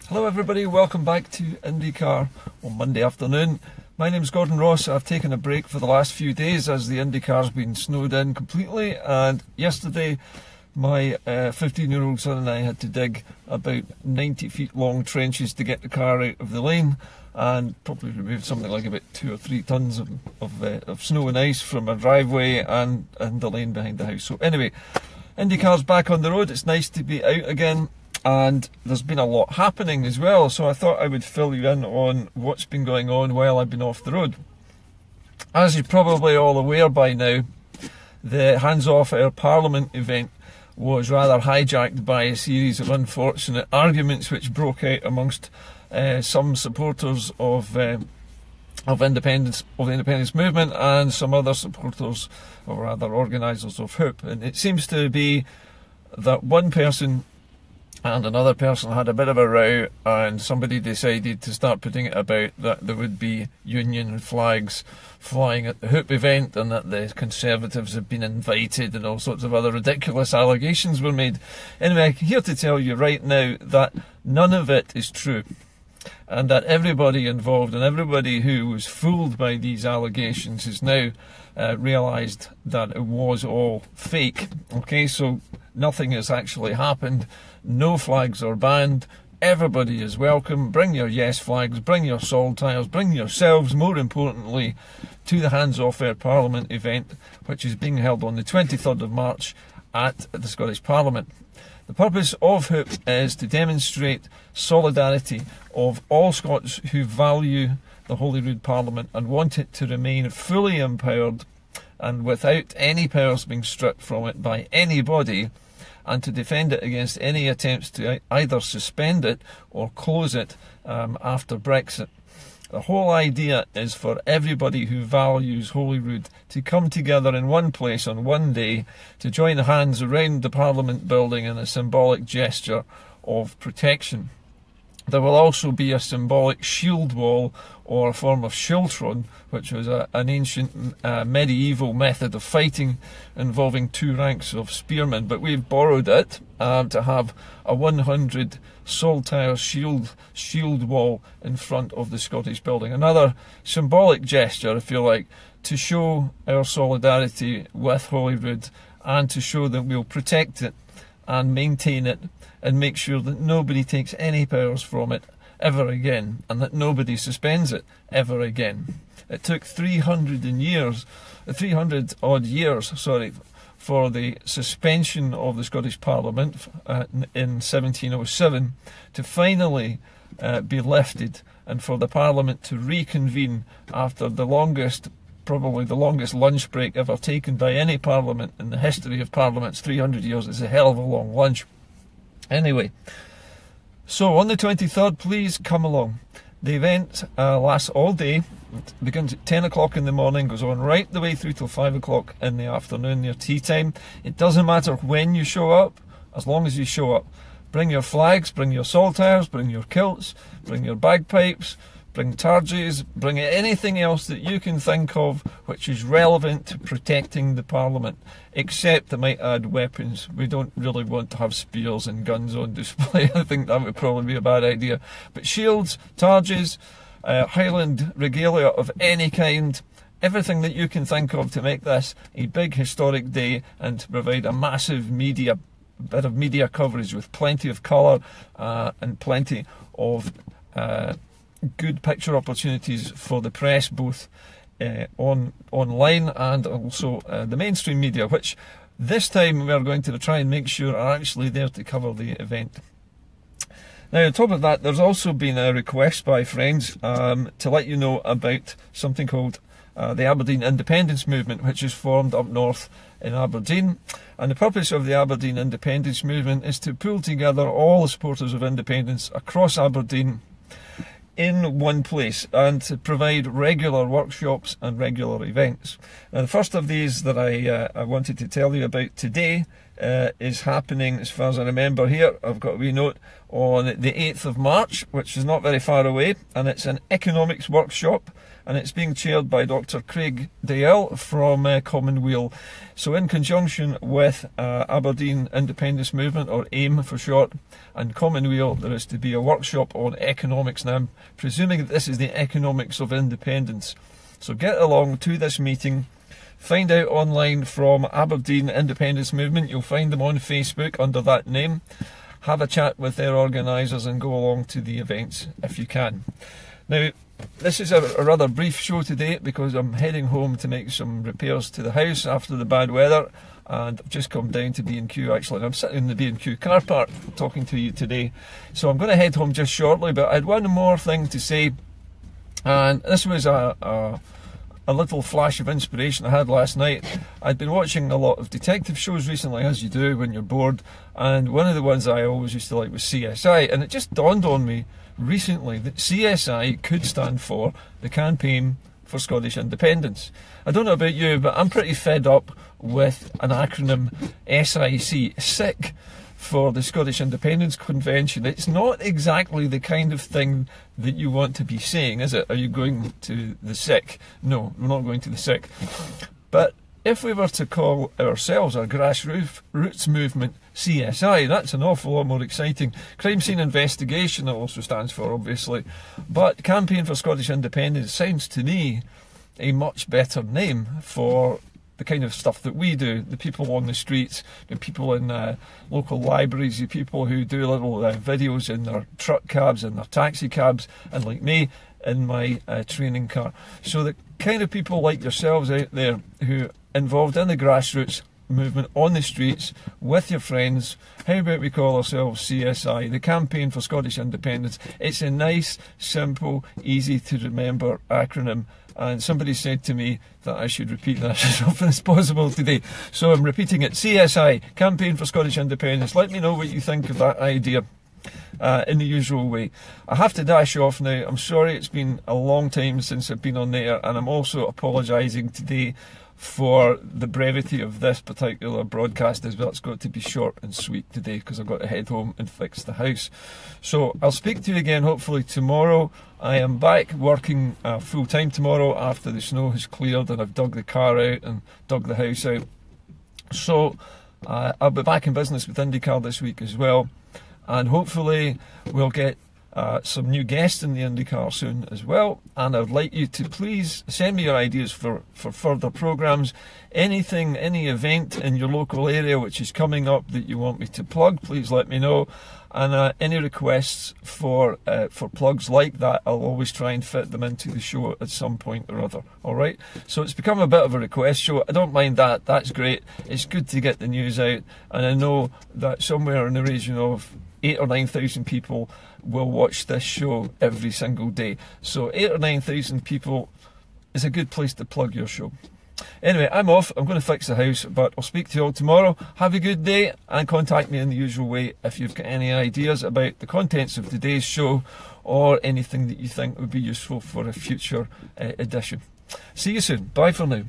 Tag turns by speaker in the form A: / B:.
A: Hello everybody, welcome back to Indycar on Monday afternoon. My name's Gordon Ross. I've taken a break for the last few days as the Indycar's been snowed in completely, and yesterday my 15-year-old son and I had to dig about 90 feet long trenches to get the car out of the lane and probably removed something like about 2 or 3 tons of snow and ice from a driveway and the lane behind the house. So anyway, Indycar's back on the road. It's nice to be out again. And there's been a lot happening as well, so I thought I would fill you in on what's been going on while I've been off the road. As you're probably all aware by now, the Hands Off Our Parliament event was rather hijacked by a series of unfortunate arguments which broke out amongst some supporters of the independence movement and some other supporters, or rather organisers of HOOP. And it seems to be that one person and another person had a bit of a row, and somebody decided to start putting it about that there would be union flags flying at the HOOP event and that the Conservatives have been invited, and all sorts of other ridiculous allegations were made. Anyway, I'm here to tell you right now that none of it is true, and that everybody involved and everybody who was fooled by these allegations has now realised that it was all fake. Okay, so nothing has actually happened. No flags are banned. Everybody is welcome. Bring your yes flags, bring your saltires, bring yourselves, more importantly, to the Hands Off Our Parliament event, which is being held on the 23rd of March at the Scottish Parliament. The purpose of HOOP is to demonstrate solidarity of all Scots who value the Holyrood Parliament and want it to remain fully empowered and without any powers being stripped from it by anybody, and to defend it against any attempts to either suspend it or close it after Brexit. The whole idea is for everybody who values Holyrood to come together in one place on one day to join hands around the Parliament building in a symbolic gesture of protection. There will also be a symbolic shield wall, or a form of schiltron, which was an ancient medieval method of fighting involving 2 ranks of spearmen, but we've borrowed it to have a 100 saltire shield wall in front of the Scottish building. Another symbolic gesture, if you like, to show our solidarity with Holyrood and to show that we'll protect it and maintain it and make sure that nobody takes any powers from it ever again, and that nobody suspends it ever again. It took 300 odd years, for the suspension of the Scottish Parliament in 1707 to finally be lifted, and for the Parliament to reconvene after probably the longest lunch break ever taken by any Parliament in the history of Parliaments. 300 years is a hell of a long lunch. Anyway, so on the 23rd, please come along. The event lasts all day. It begins at 10 o'clock in the morning, goes on right the way through till 5 o'clock in the afternoon near tea time. It doesn't matter when you show up, as long as you show up. Bring your flags, bring your saltires, bring your kilts, bring your bagpipes, bring targes, bring anything else that you can think of which is relevant to protecting the Parliament, except I might add weapons. We don't really want to have spears and guns on display. I think that would probably be a bad idea. But shields, targes, Highland regalia of any kind, everything that you can think of to make this a big historic day and to provide a massive bit of media coverage with plenty of colour and plenty of good picture opportunities for the press, both online and also the mainstream media, which this time we are going to try and make sure are actually there to cover the event. Now, on top of that, there's also been a request by friends to let you know about something called the Aberdeen Independence Movement, which is formed up north in Aberdeen. And the purpose of the Aberdeen Independence Movement is to pull together all the supporters of independence across Aberdeen in one place and to provide regular workshops and regular events. Now, the first of these that I wanted to tell you about today is happening, as far as I remember here, I've got a wee note, on the 8th of March, which is not very far away, and it's an economics workshop, and it's being chaired by Dr. Craig Dale from Commonweal. So in conjunction with Aberdeen Independence Movement, or AIM for short, and Commonweal, there is to be a workshop on economics. Now I'm presuming that this is the economics of independence. So get along to this meeting. Find out online from Aberdeen Independence Movement. You'll find them on Facebook under that name. Have a chat with their organisers and go along to the events if you can. Now, this is a rather brief show today because I'm heading home to make some repairs to the house after the bad weather, and I've just come down to B&Q actually, and I'm sitting in the B&Q car park talking to you today. So I'm going to head home just shortly, but I had one more thing to say, and this was a little flash of inspiration I had last night. I'd been watching a lot of detective shows recently, as you do when you're bored, and one of the ones I always used to like was CSI, and it just dawned on me recently that CSI could stand for the Campaign for Scottish Independence. I don't know about you, but I'm pretty fed up with an acronym SIC, SIC, for the Scottish Independence Convention. It's not exactly the kind of thing that you want to be saying, is it? Are you going to the SIC? No, we're not going to the SIC. But if we were to call ourselves a grassroots movement CSI, that's an awful lot more exciting. Crime Scene Investigation, it also stands for, obviously. But Campaign for Scottish Independence sounds to me a much better name for the kind of stuff that we do. The people on the streets, the people in local libraries, the people who do little videos in their truck cabs and their taxi cabs, and like me, in my training car. So the kind of people like yourselves out there who involved in the grassroots movement on the streets with your friends, how about we call ourselves CSI, the Campaign for Scottish Independence? It's a nice, simple, easy to remember acronym, and somebody said to me that I should repeat that as often as possible today, so I'm repeating it. CSI, Campaign for Scottish Independence. Let me know what you think of that idea in the usual way. I have to dash off now. I'm sorry, it's been a long time since I've been on there, and I'm also apologising today for the brevity of this particular broadcast as well. It's got to be short and sweet today because I've got to head home and fix the house. So I'll speak to you again hopefully tomorrow. I am back working full time tomorrow after the snow has cleared and I've dug the car out and dug the house out. So I'll be back in business with Indycar this week as well, and hopefully we'll get some new guests in the Indycar soon as well. And I would like you to please send me your ideas for further programmes. Anything, any event in your local area which is coming up that you want me to plug, please let me know. And any requests for plugs like that, I'll always try and fit them into the show at some point or other. Alright, so it's become a bit of a request show. I don't mind that, that's great. It's good to get the news out, and I know that somewhere in the region of 8,000 or 9,000 people will watch this show every single day. So 8,000 or 9,000 people is a good place to plug your show. Anyway, I'm off. I'm going to fix the house, but I'll speak to you all tomorrow. Have a good day, and contact me in the usual way if you've got any ideas about the contents of today's show or anything that you think would be useful for a future edition. See you soon. Bye for now.